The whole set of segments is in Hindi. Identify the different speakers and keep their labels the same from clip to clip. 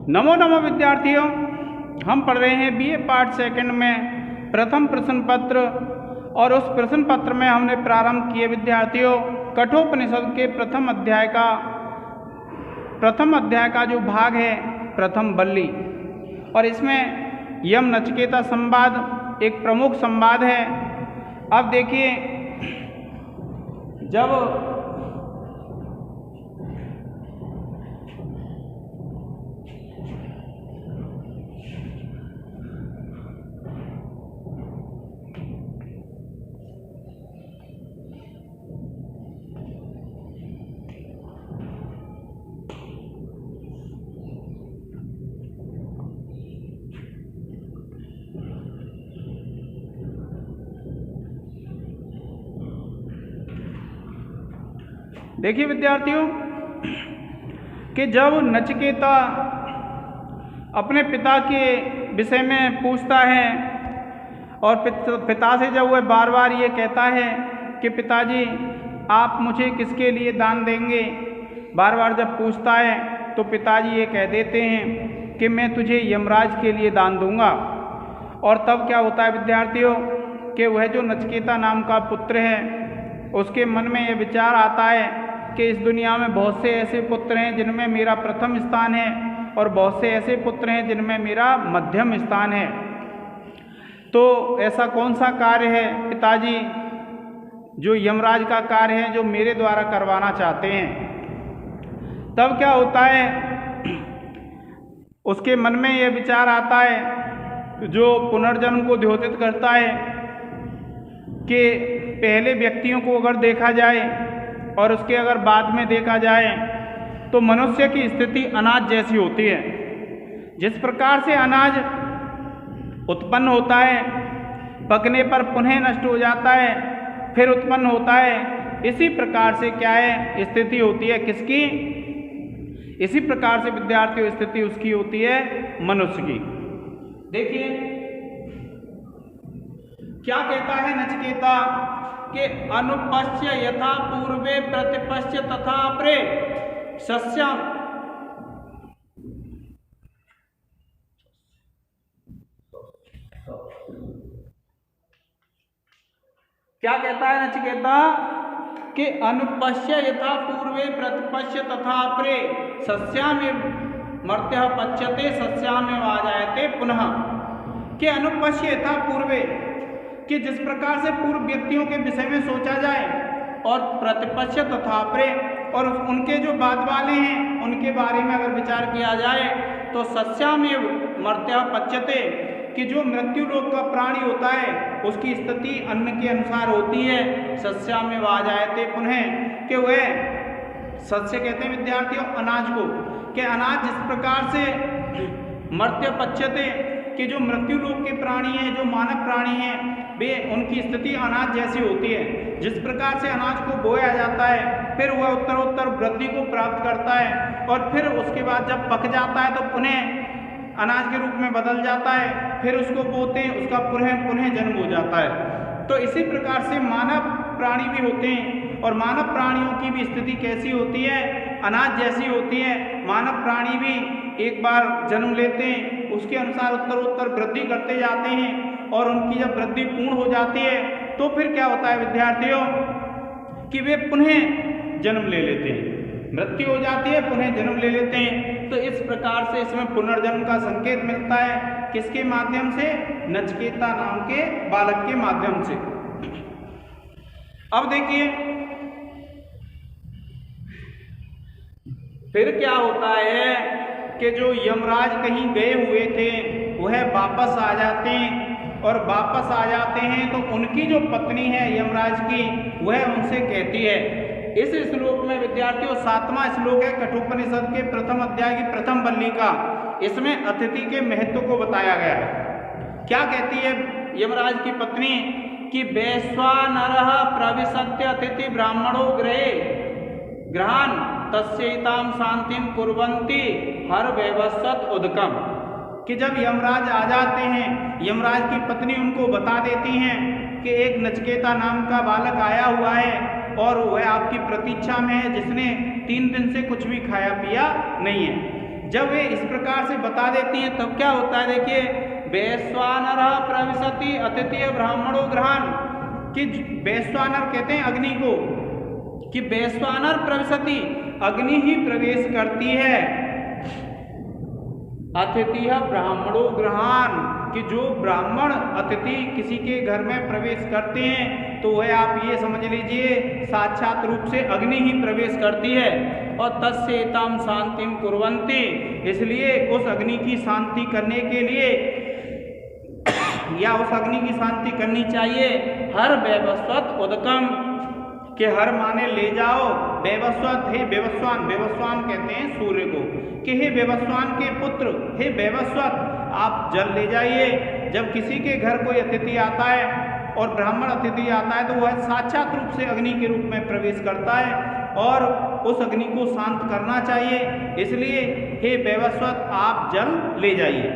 Speaker 1: नमो नमो विद्यार्थियों, हम पढ़ रहे हैं बीए पार्ट सेकंड में प्रथम प्रश्न पत्र। और उस प्रश्न पत्र में हमने प्रारंभ किए विद्यार्थियों कठोपनिषद के प्रथम अध्याय का जो भाग है प्रथम बल्ली। और इसमें यम नचिकेता संवाद एक प्रमुख संवाद है। अब देखिए, जब देखिए विद्यार्थियों कि जब नचिकेता अपने पिता के विषय में पूछता है और पिता से जब वह बार बार ये कहता है कि पिताजी आप मुझे किसके लिए दान देंगे, बार बार जब पूछता है तो पिताजी ये कह देते हैं कि मैं तुझे यमराज के लिए दान दूंगा। और तब क्या होता है विद्यार्थियों कि वह जो नचिकेता नाम का पुत्र है उसके मन में यह विचार आता है कि इस दुनिया में बहुत से ऐसे पुत्र हैं जिनमें मेरा प्रथम स्थान है और बहुत से ऐसे पुत्र हैं जिनमें मेरा मध्यम स्थान है। तो ऐसा कौन सा कार्य है पिताजी जो यमराज का कार्य है जो मेरे द्वारा करवाना चाहते हैं। तब क्या होता है, उसके मन में यह विचार आता है जो पुनर्जन्म को द्योतित करता है कि पहले व्यक्तियों को अगर देखा जाए और उसके अगर बाद में देखा जाए तो मनुष्य की स्थिति अनाज जैसी होती है। जिस प्रकार से अनाज उत्पन्न होता है, पकने पर पुनः नष्ट हो जाता है, फिर उत्पन्न होता है, इसी प्रकार से क्या है स्थिति होती है किसकी, इसी प्रकार से विद्यार्थियों स्थिति उसकी होती है मनुष्य की। देखिए क्या कहता है नचिकेता कि अनुपश्य यथा पूर्वे प्रतिपश्य तथा अपरे सस्यम। क्या कहता है नचिकेता कि अनुपश्य यथा पूर्वे प्रतिपश्य तथा अपरे सस्यामेव मर्त्यः पच्यते सस्यामेव आजायते पुनः। कि अनुपश्य यथा पूर्वे कि जिस प्रकार से पूर्व व्यक्तियों के विषय में सोचा जाए और प्रतिपश्य तथा अपरे और उनके जो बाद वाले हैं उनके बारे में अगर विचार किया जाए तो सस्यामेव मर्त्यः पच्यते कि जो मृत्यु लोक का प्राणी होता है उसकी स्थिति अन्न के अनुसार होती है। सस्यामेव आजायते पुनः कि वह सस्य कहते हैं विद्यार्थियों अनाज को, कि अनाज जिस प्रकार से मर्त्य पच्यते कि जो मृत्यु लोक के प्राणी हैं जो मानव प्राणी हैं वे उनकी स्थिति अनाज जैसी होती है। जिस प्रकार से अनाज को बोया जाता है फिर वह उत्तरोत्तर वृद्धि को प्राप्त करता है और फिर उसके बाद जब पक जाता है तो पुनः अनाज के रूप में बदल जाता है, फिर उसको बोते हैं, उसका पुनः जन्म हो जाता है। तो इसी प्रकार से मानव प्राणी भी होते हैं और मानव प्राणियों की भी स्थिति कैसी होती है, अनाज जैसी होती है। मानव प्राणी भी एक बार जन्म लेते हैं, उसके अनुसार उत्तरोत्तर वृद्धि करते जाते हैं और उनकी जब वृद्धि पूर्ण हो जाती है तो फिर क्या होता है विद्यार्थियों कि वे पुनः जन्म ले लेते हैं, मृत्यु हो जाती है पुनः जन्म ले लेते हैं। तो इस प्रकार से इसमें पुनर्जन्म का संकेत मिलता है किसके माध्यम से, नचिकेता नाम के बालक के माध्यम से। अब देखिए फिर क्या होता है कि जो यमराज कहीं गए हुए थे वह वापस आ जाते हैं और वापस आ जाते हैं तो उनकी जो पत्नी है यमराज की वह उनसे कहती है। इस श्लोक में विद्यार्थियों 7वां श्लोक है कठोपनिषद के प्रथम अध्याय की प्रथम बल्ली का। इसमें अतिथि के महत्व को बताया गया है। क्या कहती है यमराज की पत्नी कि वैश्वानरः प्रविशत्य अतिथि ब्राह्मणो गृहे गृहान तस्यैतां शांतिं कुर्वन्ति हर वैवस्वत उदकम। कि जब यमराज आ जाते हैं, यमराज की पत्नी उनको बता देती हैं कि एक नचिकेता नाम का बालक आया हुआ है और वह आपकी प्रतीक्षा में है जिसने 3 दिन से कुछ भी खाया पिया नहीं है। जब वे इस प्रकार से बता देती हैं तब क्या होता है, देखिए, वैश्वानरः प्रविशति अतिथि ब्राह्मणो गृहान, कि वैश्वानर कहते हैं अग्नि को, कि वैश्वानर प्रविशति, अग्नि ही प्रवेश करती है, अतिथि ब्राह्मणो गृहान, कि जो ब्राह्मण अतिथि किसी के घर में प्रवेश करते हैं तो वह आप ये समझ लीजिए साक्षात रूप से अग्नि ही प्रवेश करती है। और तस्येतां शांतिम कुर्वन्ति, इसलिए उस अग्नि की शांति करने के लिए या उस अग्नि की शांति करनी चाहिए। हर वैवस्वत उदकम, के हर माने ले जाओ, वैवस्वत, हे वैवस्वान, वैवस्वान कहते हैं सूर्य को, कि हे वैवस्वान के पुत्र, हे वैवस्वत, आप जल ले जाइए। जब किसी के घर कोई अतिथि आता है और ब्राह्मण अतिथि आता है तो वह साक्षात रूप से अग्नि के रूप में प्रवेश करता है और उस अग्नि को शांत करना चाहिए, इसलिए हे वैवस्वत आप जल ले जाइए।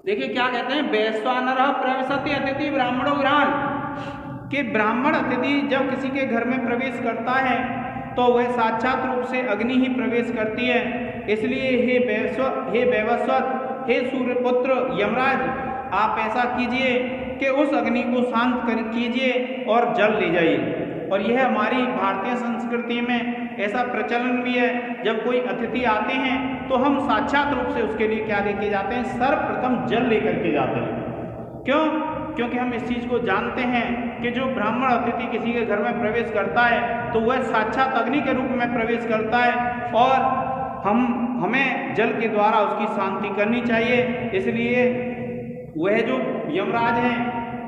Speaker 1: देखिए क्या कहते हैं, वैश्वानरः प्रविशति अतिथि ब्राह्मणो गृहान, कि ब्राह्मण अतिथि जब किसी के घर में प्रवेश करता है तो वह साक्षात रूप से अग्नि ही प्रवेश करती है, इसलिए हे वैवस्वत, हे सूर्यपुत्र यमराज, आप ऐसा कीजिए कि उस अग्नि को शांत कीजिए और जल ले जाइए। और यह हमारी भारतीय संस्कृति में ऐसा प्रचलन भी है, जब कोई अतिथि आते हैं तो हम साक्षात रूप से उसके लिए क्या लेके जाते हैं, सर्वप्रथम जल लेकर के जाते हैं। क्यों? क्योंकि हम इस चीज़ को जानते हैं कि जो ब्राह्मण अतिथि किसी के घर में प्रवेश करता है तो वह साक्षात अग्नि के रूप में प्रवेश करता है और हमें जल के द्वारा उसकी शांति करनी चाहिए। इसलिए वह जो यमराज हैं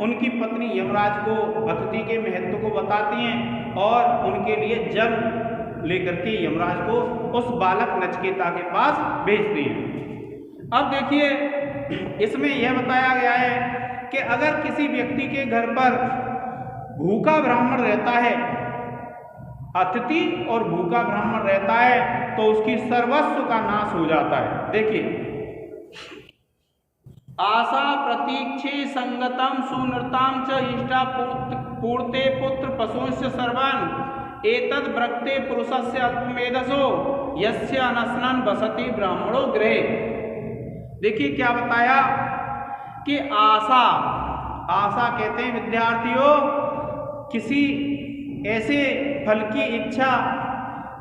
Speaker 1: उनकी पत्नी यमराज को अतिथि के महत्व को बताती हैं और उनके लिए जल लेकर के यमराज को उस बालक नचिकेता के पास भेजती हैं। अब देखिए इसमें यह बताया गया है कि अगर किसी व्यक्ति के घर पर भूखा ब्राह्मण रहता है, अतिथि और भूखा ब्राह्मण रहता है तो उसकी सर्वस्व का नाश हो जाता है। देखिए, आशा प्रतीक्षे संगतम सुनृताम च इष्टा पूर्ते पुत्र पशुंस्य सर्वान् एतद् ब्रक्ते पुरुषस्य अल्पमेधसो यस्य अनशनन् वसति ब्राह्मणो गृहे। देखिए क्या बताया कि आशा कहते हैं विद्यार्थियों किसी ऐसे फल की इच्छा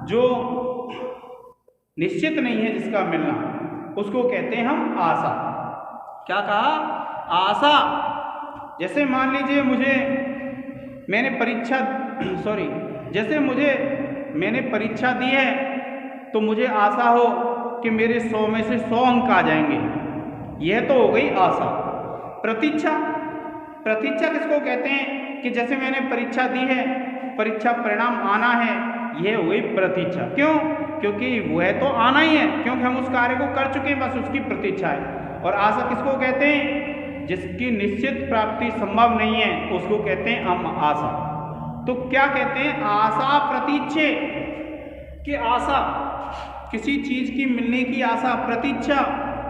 Speaker 1: जो निश्चित नहीं है जिसका मिलना, उसको कहते हैं हम आशा। क्या कहा? आशा। जैसे मान लीजिए मैंने परीक्षा दी है तो मुझे आशा हो कि मेरे 100 में से 100 अंक आ जाएंगे, यह तो हो गई आशा। प्रतीक्षा किसको कहते हैं कि जैसे मैंने परीक्षा दी है, परीक्षा परिणाम आना है, यह हो गई प्रतीक्षा। क्यों? क्योंकि वह तो आना ही है, क्योंकि हम उस कार्य को कर चुके हैं, बस उसकी प्रतीक्षा है। और आशा किसको कहते हैं? जिसकी निश्चित प्राप्ति संभव नहीं है उसको कहते हैं हम आशा। तो क्या कहते हैं? आशा प्रतीक्षे, कि आशा किसी चीज की मिलने की आशा, प्रतीक्षा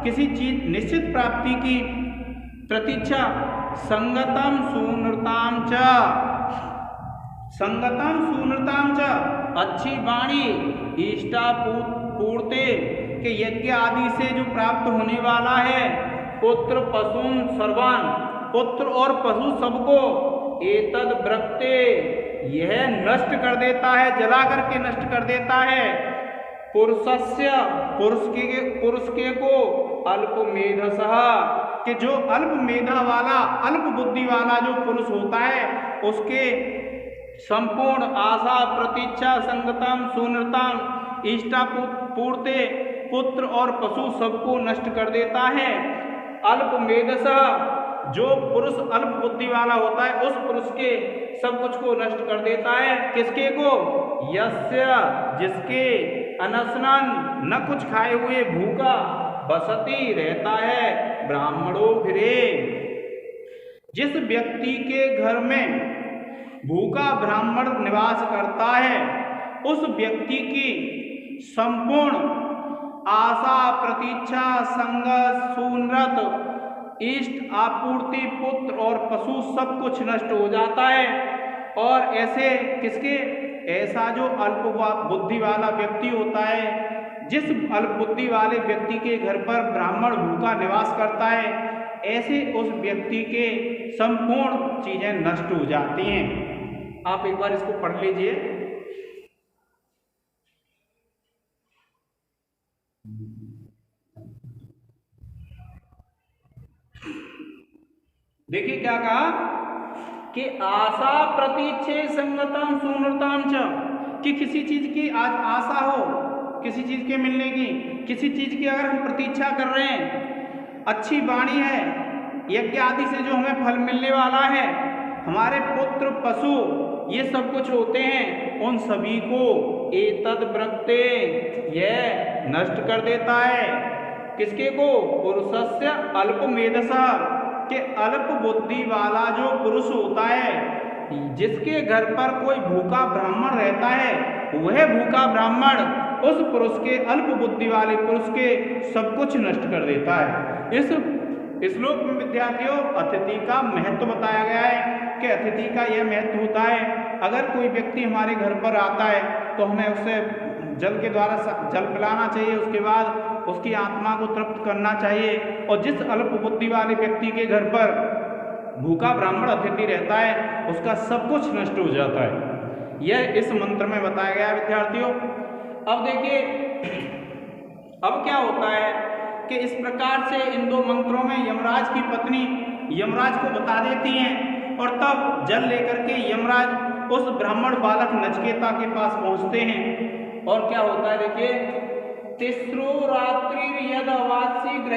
Speaker 1: किसी चीज निश्चित प्राप्ति की प्रतीक्षा। संगतम सुनृताम च, अच्छी वाणी, इष्टा पूर्ते, के यज्ञ आदि से जो प्राप्त होने वाला है, पुत्र पशुन सर्वान, पुत्र और पशु सबको, एतद् ब्रक्ते, यह नष्ट कर देता है, जला करके नष्ट कर देता है, पुरुषस्य, पुरुष के को, अल्प मेधसः, कि जो अल्प मेधा वाला, अल्प बुद्धि वाला जो पुरुष होता है उसके संपूर्ण आशा प्रतीक्षा संगतम सुनृताम इष्टा पूर्ते, पुत्र और पशु सबको नष्ट कर देता है। अल्प मेधसः, जो पुरुष अल्प बुद्धि वाला होता है उस पुरुष के सब कुछ को नष्ट कर देता है। किसके को? यस्य, जिसके, अनशनन्, न कुछ खाए हुए भूखा, बसती, रहता है, ब्राह्मणों गृहे, जिस व्यक्ति के घर में भूखा ब्राह्मण निवास करता है उस व्यक्ति की संपूर्ण आशा प्रतीक्षा संग सुनृत इष्ट आपूर्ति पुत्र और पशु सब कुछ नष्ट हो जाता है। और ऐसे किसके? ऐसा जो अल्प बुद्धि वाला व्यक्ति होता है, जिस अल्प बुद्धि वाले व्यक्ति के घर पर ब्राह्मण भूखा निवास करता है, ऐसे उस व्यक्ति के संपूर्ण चीजें नष्ट हो जाती हैं। आप एक बार इसको पढ़ लीजिए। देखिए क्या कहा कि आशा प्रतीक्षे संगतम सुनृताम च, कि किसी चीज की आज आशा हो, किसी चीज के मिलने की, किसी चीज की अगर हम प्रतीक्षा कर रहे हैं, अच्छी वाणी है, यज्ञ आदि से जो हमें फल मिलने वाला है, हमारे पुत्र पशु ये सब कुछ होते हैं, उन सभी को एतद वृक्ते यह नष्ट कर देता है। किसके को? पुरुषस्य अल्प मेधसा, के अल्प बुद्धि वाला जो पुरुष होता है, जिसके घर पर कोई भूखा ब्राह्मण रहता है, वह भूखा ब्राह्मण उस पुरुष के, अल्प बुद्धि वाले पुरुष के सब कुछ नष्ट कर देता है। इस श्लोक में विद्यार्थियों अतिथि का महत्व बताया गया है कि अतिथि का यह महत्व होता है, अगर कोई व्यक्ति हमारे घर पर आता है तो हमें उससे जल के द्वारा जल पिलाना चाहिए, उसके बाद उसकी आत्मा को तृप्त करना चाहिए। और जिस अल्प बुद्धि वाले व्यक्ति के घर पर भूखा ब्राह्मण अतिथि रहता है, उसका सब कुछ नष्ट हो जाता है। यह इस मंत्र में बताया गया विद्यार्थियों। अब देखिए अब क्या होता है कि इस प्रकार से इन दो मंत्रों में यमराज की पत्नी यमराज को बता देती हैं, और तब जल लेकर के यमराज उस ब्राह्मण बालक नचिकेता के पास पहुंचते हैं। और क्या होता है देखिए, तिस्रो रात्रि यद अवासी ग्रहे